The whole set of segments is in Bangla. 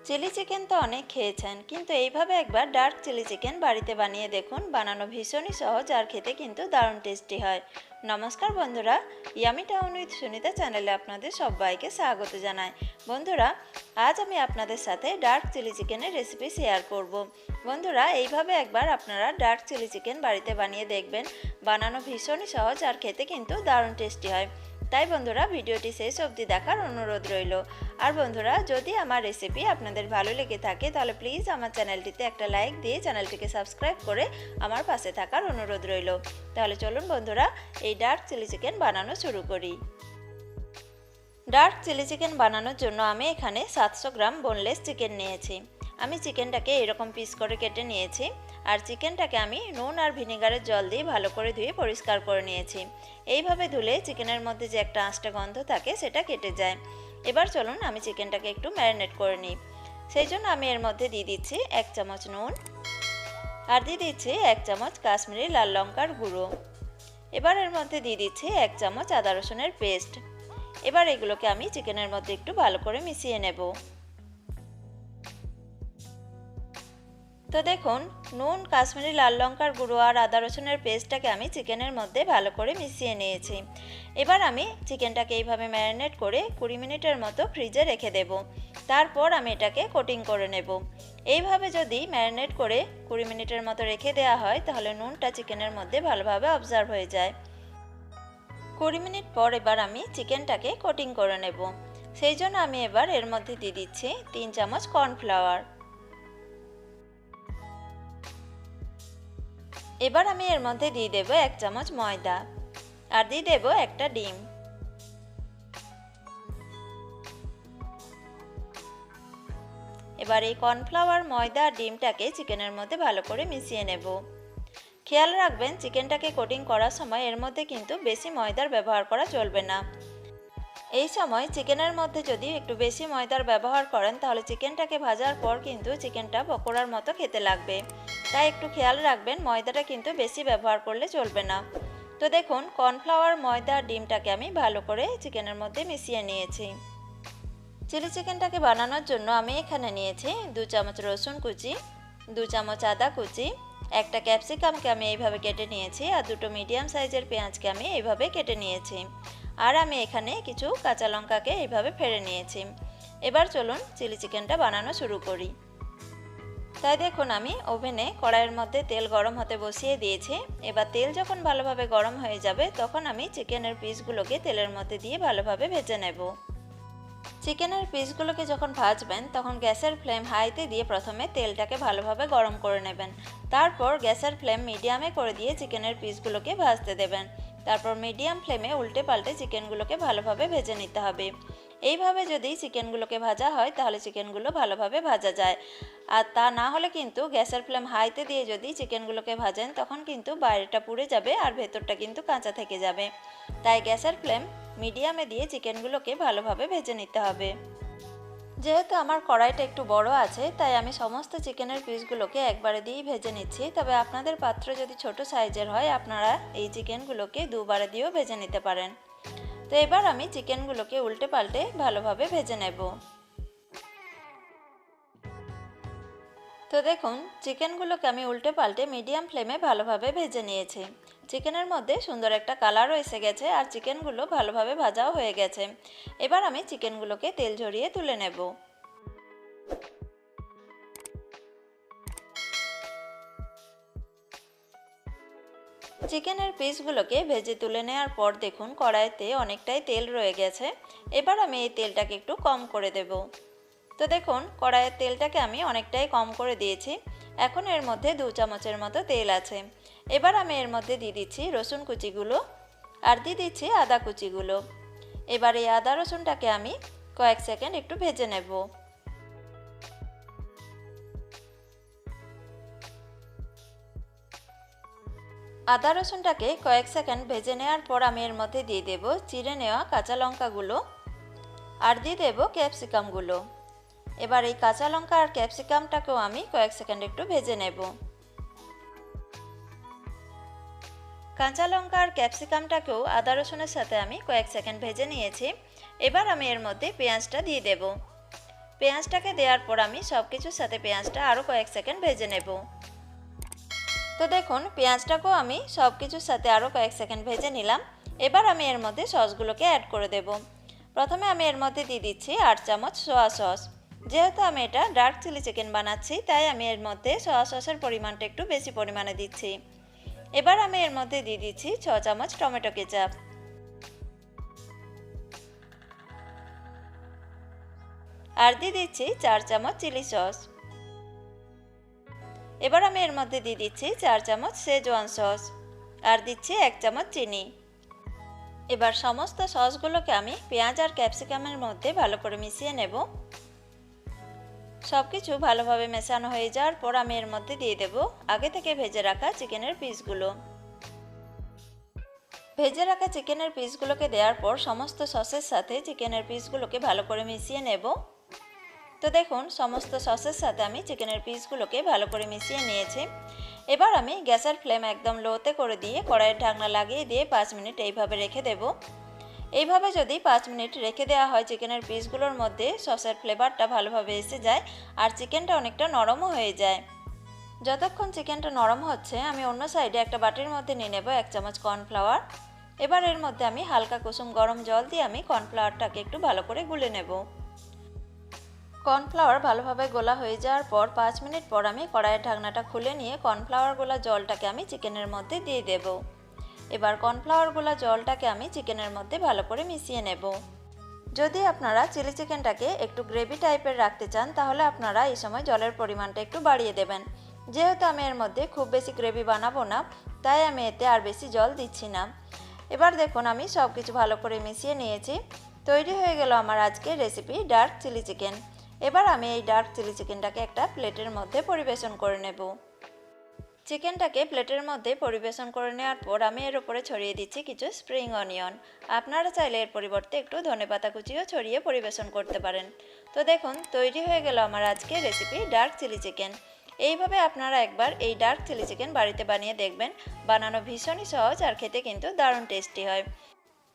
চিলি চিকেন তো অনেক খেয়েছেন, কিন্তু এইভাবে একবার ডার্ক চিলি চিকেন বাড়িতে বানিয়ে দেখুন। বানানো ভীষণই সহজ আর খেতে কিন্তু দারুণ টেস্টি হয়। নমস্কার বন্ধুরা, ইয়ামি টাউন উইথ সুনিতা চ্যানেলে আপনাদের সবাইকে স্বাগত জানাই। বন্ধুরা, আজ আমি আপনাদের সাথে ডার্ক চিলি চিকেনের রেসিপি শেয়ার করব। বন্ধুরা, এইভাবে একবার আপনারা ডার্ক চিলি চিকেন বাড়িতে বানিয়ে দেখবেন। বানানো ভীষণই সহজ আর খেতে কিন্তু দারুণ টেস্টি হয়। তাই বন্ধুরা, ভিডিওটি শেষ অবধি দেখার অনুরোধ রইল। আর বন্ধুরা, যদি আমার রেসিপি আপনাদের ভালো লেগে থাকে তাহলে প্লিজ আমার চ্যানেলটিতে একটা লাইক দিয়ে চ্যানেলটিকে সাবস্ক্রাইব করে আমার পাশে থাকার অনুরোধ রইল। তাহলে চলুন বন্ধুরা, এই ডার্ক চিলি চিকেন বানানো শুরু করি। ডার্ক চিলি চিকেন বানানোর জন্য আমি এখানে 700 গ্রাম বোনলেস চিকেন নিয়েছি। আমি চিকেনটাকে এরকম পিস করে কেটে নিয়েছি। আর চিকেনটাকে আমি নুন আর ভিনেগারের জল দিয়ে ভালো করে ধুয়ে পরিষ্কার করে নিয়েছি। এইভাবে ধুলে চিকেনের মধ্যে যে একটা আঁশটা গন্ধ থাকে সেটা কেটে যায়। এবার চলুন আমি চিকেনটাকে একটু ম্যারিনেট করে নিই। সেই জন্য আমি এর মধ্যে দিয়ে দিচ্ছি 1 চামচ নুন আর দিয়ে দিচ্ছি 1 চামচ কাশ্মীরি লাল লঙ্কার গুঁড়ো। এবার এর মধ্যে দিয়ে দিচ্ছি 1 চামচ আদা রসুনের পেস্ট। এবার এগুলোকে আমি চিকেনের মধ্যে একটু ভালো করে মিশিয়ে নেব। তো দেখুন, নুন, কাশ্মীরি লাল লঙ্কার গুঁড়ো আর আদা রসুনের পেস্টটাকে আমি চিকেনের মধ্যে ভালো করে মিশিয়ে নিয়েছি। এবার আমি চিকেনটাকে এইভাবে ম্যারিনেট করে 20 মিনিটের মতো ফ্রিজে রেখে দেব। তারপর আমি এটাকে কোটিং করে নেব। এইভাবে যদি ম্যারিনেট করে 20 মিনিটের মতো রেখে দেওয়া হয় তাহলে নুনটা চিকেনের মধ্যে ভালোভাবে অবজার্ভ হয়ে যায়। 20 মিনিট পর এবার আমি চিকেনটাকে কোটিং করে নেব। সেই জন্য আমি এবার এর মধ্যে দিয়ে দিচ্ছি 3 চামচ কর্নফ্লাওয়ার। এবার আমি এর মধ্যে দিয়ে দেব 1 চামচ ময়দা আর দিয়ে দেব একটা ডিম। এবার এই কর্নফ্লাওয়ার, ময়দা আর ডিমটাকে চিকেনের মধ্যে ভালো করে মিশিয়ে নেব। খেয়াল রাখবেন, চিকেনটাকে কোটিং করার সময় এর মধ্যে কিন্তু বেশি ময়দার ব্যবহার করা চলবে না। এই সময় চিকেনের মধ্যে যদি একটু বেশি ময়দার ব্যবহার করেন তাহলে চিকেনটাকে ভাজার পর কিন্তু চিকেনটা পকোড়ার মতো খেতে লাগবে। তাই একটু খেয়াল রাখবেন, ময়দাটা কিন্তু বেশি ব্যবহার করলে চলবে না। তো দেখুন, কর্নফ্লাওয়ার, ময়দা, ডিমটাকে আমি ভালো করে চিকেনের মধ্যে মিশিয়ে নিয়েছি। চিলি চিকেনটাকে বানানোর জন্য আমি এখানে নিয়েছি 2 চামচ রসুন কুচি, 2 চামচ আদা কুচি, একটা ক্যাপসিকামকে আমি এইভাবে কেটে নিয়েছি আর দুটো মিডিয়াম সাইজের পেঁয়াজকে আমি এইভাবে কেটে নিয়েছি। আর আমি এখানে কিছু কাঁচা লঙ্কাকে এইভাবে ফেড়ে নিয়েছি। এবার চলুন চিলি চিকেনটা বানানো শুরু করি। তাই দেখুন, আমি ওভেনে কড়াইয়ের মধ্যে তেল গরম হতে বসিয়ে দিয়েছি। এবার তেল যখন ভালোভাবে গরম হয়ে যাবে তখন আমি চিকেনের পিসগুলোকে তেলের মধ্যে দিয়ে ভালোভাবে ভেজে নেব। চিকেনের পিসগুলোকে যখন ভাজবেন তখন গ্যাসের ফ্লেম হাইতে দিয়ে প্রথমে তেলটাকে ভালোভাবে গরম করে নেবেন। তারপর গ্যাসের ফ্লেম মিডিয়ামে করে দিয়ে চিকেনের পিসগুলোকে ভাজতে দেবেন। তারপর মিডিয়াম ফ্লেমে উল্টে পাল্টে চিকেনগুলোকে ভালোভাবে ভেজে নিতে হবে। এইভাবে যদি চিকেনগুলোকে ভাজা হয় তাহলে চিকেনগুলো ভালোভাবে ভাজা যায়। আর তা না হলে কিন্তু গ্যাসের ফ্লেম হাইতে দিয়ে যদি চিকেনগুলোকে ভাজেন তখন কিন্তু বাইরেটা পুড়ে যাবে আর ভেতরটা কিন্তু কাঁচা থেকে যাবে। তাই গ্যাসের ফ্লেম মিডিয়ামে দিয়ে চিকেনগুলোকে ভালোভাবে ভেজে নিতে হবে। যেহেতু আমার কড়াইটা একটু বড় আছে তাই আমি সমস্ত চিকেনের পিসগুলোকে একবারে দিয়েই ভেজে নিচ্ছি। তবে আপনাদের পাত্র যদি ছোট সাইজের হয় আপনারা এই চিকেনগুলোকে দুবারে দিয়েও ভেজে নিতে পারেন। তো এবার আমি চিকেনগুলোকে উল্টে পাল্টে ভালোভাবে ভেজে নেব। তো দেখুন, চিকেনগুলোকে আমি উল্টে পাল্টে মিডিয়াম ফ্লেমে ভালোভাবে ভেজে নিয়েছি। চিকেনের মধ্যে সুন্দর একটা কালারও এসে গেছে আর চিকেনগুলো ভালোভাবে ভাজাও হয়ে গেছে। এবার আমি চিকেনগুলোকে তেল ঝরিয়ে তুলে নেব। চিকেনের পিসগুলোকে ভেজে তুলে নেওয়ার পর দেখুন কড়াইতে অনেকটাই তেল রয়ে গেছে। এবার আমি এই তেলটাকে একটু কম করে দেব। তো দেখুন, কড়াইয়ের তেলটাকে আমি অনেকটাই কম করে দিয়েছি। এখন এর মধ্যে 2 চামচের মতো তেল আছে। এবার আমি এর মধ্যে দিয়ে দিচ্ছি রসুন কুচিগুলো আর দিয়ে দিচ্ছি আদা কুচিগুলো। এবার এই আদা রসুনটাকে আমি কয়েক সেকেন্ড একটু ভেজে নেব। আদা রসুনটাকে কয়েক সেকেন্ড ভেজে নেওয়ার পর আমি এর মধ্যে দিয়ে দেব চিড়ে নেওয়া কাঁচা লঙ্কাগুলো আর দিয়ে দেব ক্যাপসিকামগুলো। এবার এই কাঁচা লঙ্কা আর ক্যাপসিকামটাকেও আমি কয়েক সেকেন্ড একটু ভেজে নেব। কাঁচা লঙ্কা আর ক্যাপসিকামটাকেও আদা রসুনের সাথে আমি কয়েক সেকেন্ড ভেজে নিয়েছি। এবার আমি এর মধ্যে পেঁয়াজটা দিয়ে দেব। পেঁয়াজটাকে দেওয়ার পর আমি সব কিছুর সাথে পেঁয়াজটা আরও কয়েক সেকেন্ড ভেজে নেব। তো দেখুন পেঁয়াজটাকেও আমি সব কিছুর সাথে আরও কয়েক সেকেন্ড ভেজে নিলাম। এবার আমি এর মধ্যে সসগুলোকে অ্যাড করে দেব। প্রথমে আমি এর মধ্যে দিয়ে দিচ্ছি 8 চামচ সোয়া সস। যেহেতু আমি এটা ডার্ক চিলি চিকেন বানাচ্ছি, তাই আমি এর মধ্যে সোয়া সসের পরিমাণটা একটু বেশি পরিমাণে দিচ্ছি। এবার আমি এর মধ্যে দিয়ে দিচ্ছি 6 চামচ টমেটো কেচাপ। আর দিয়ে দিচ্ছি 4 চামচ চিলি সস। এবার আমি এর মধ্যে দিয়ে দিচ্ছি 4 চামচ শেজওয়ান সস। আর দিচ্ছি 1 চামচ চিনি। এবার সমস্ত সসগুলোকে আমি পেঁয়াজ আর ক্যাপসিকামের মধ্যে ভালো করে মিশিয়ে নেব। সব কিছু ভালোভাবে মেশানো হয়ে যাওয়ার পর আমি এর মধ্যে দিয়ে দেব আগে থেকে ভেজে রাখা চিকেনের পিসগুলো। ভেজে রাখা চিকেনের পিসগুলোকে দেওয়ার পর সমস্ত সসের সাথে চিকেনের পিসগুলোকে ভালো করে মিশিয়ে নেব। তো দেখুন সমস্ত সসের সাথে আমি চিকেনের পিসগুলোকে ভালো করে মিশিয়ে নিয়েছি। এবার আমি গ্যাসের ফ্লেম একদম লোতে করে দিয়ে কড়াইয়ের ঢাকনা লাগিয়ে দিয়ে 5 মিনিট এইভাবে রেখে দেব। এইভাবে যদি 5 মিনিট রেখে দেওয়া হয় চিকেনের পিসগুলোর মধ্যে সসের ফ্লেভারটা ভালোভাবে এসে যায় আর চিকেনটা অনেকটা নরমও হয়ে যায়। যতক্ষণ চিকেনটা নরম হচ্ছে আমি অন্য সাইডে একটা বাটির মধ্যে নিয়ে নেব 1 চামচ কর্নফ্লাওয়ার। এবার এর মধ্যে আমি হালকা কুসুম গরম জল দিয়ে আমি কর্নফ্লাওয়ারটাকে একটু ভালো করে গুলে নেব। কর্নফ্লাওয়ার ভালোভাবে গোলা হয়ে যাওয়ার পর 5 মিনিট পর আমি কড়াইয়ের ঢাকনাটা খুলে নিয়ে কর্নফ্লাওয়ার গোলা জলটাকে আমি চিকেনের মধ্যে দিয়ে দেব। এবার কর্নফ্লাওয়ার গোলা জলটাকে আমি চিকেনের মধ্যে ভালো করে মিশিয়ে নেব। যদি আপনারা চিলি চিকেনটাকে একটু গ্রেভি টাইপের রাখতে চান তাহলে আপনারা এই সময় জলের পরিমাণটা একটু বাড়িয়ে দেবেন। যেহেতু আমি এর মধ্যে খুব বেশি গ্রেভি বানাবো না, তাই আমি এতে আর বেশি জল দিচ্ছি না। এবার দেখুন আমি সব কিছু ভালো করে মিশিয়ে নিয়েছি। তৈরি হয়ে গেল আমার আজকের রেসিপি ডার্ক চিলি চিকেন। এবার আমি এই ডার্ক চিলি চিকেনটাকে একটা প্লেটের মধ্যে পরিবেশন করে নেব। চিকেনটাকে প্লেটের মধ্যে পরিবেশন করে নেওয়ার পর আমি এর উপরে ছড়িয়ে দিচ্ছি কিছু স্প্রিং অনিয়ন। আপনারা চাইলে এর পরিবর্তে একটু ধনেপাতা কুচিও ছড়িয়ে পরিবেশন করতে পারেন। তো দেখুন তৈরি হয়ে গেল আমার আজকের রেসিপি ডার্ক চিলি চিকেন। এইভাবে আপনারা একবার এই ডার্ক চিলি চিকেন বাড়িতে বানিয়ে দেখবেন। বানানো ভীষণই সহজ আর খেতে কিন্তু দারুণ টেস্টি হয়।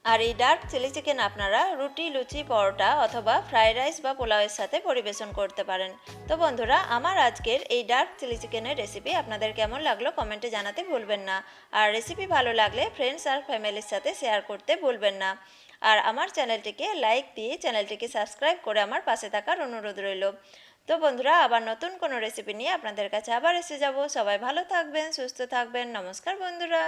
আর এই ডার্ক চিলি চিকেন আপনারা রুটি, লুচি, পরোটা অথবা ফ্রাইড রাইস বা পোলাওয়ের সাথে পরিবেশন করতে পারেন। তো বন্ধুরা আমার আজকের এই ডার্ক চিলি চিকেনের রেসিপি আপনাদের কেমন লাগলো কমেন্টে জানাতে ভুলবেন না। আর রেসিপি ভালো লাগলে ফ্রেন্ডস আর ফ্যামিলির সাথে শেয়ার করতে ভুলবেন না। আর আমার চ্যানেলটিকে লাইক দিয়ে চ্যানেলটিকে সাবস্ক্রাইব করে আমার পাশে থাকার অনুরোধ রইল। তো বন্ধুরা আবার নতুন কোনো রেসিপি নিয়ে আপনাদের কাছে আবার এসে যাব। সবাই ভালো থাকবেন, সুস্থ থাকবেন। নমস্কার বন্ধুরা।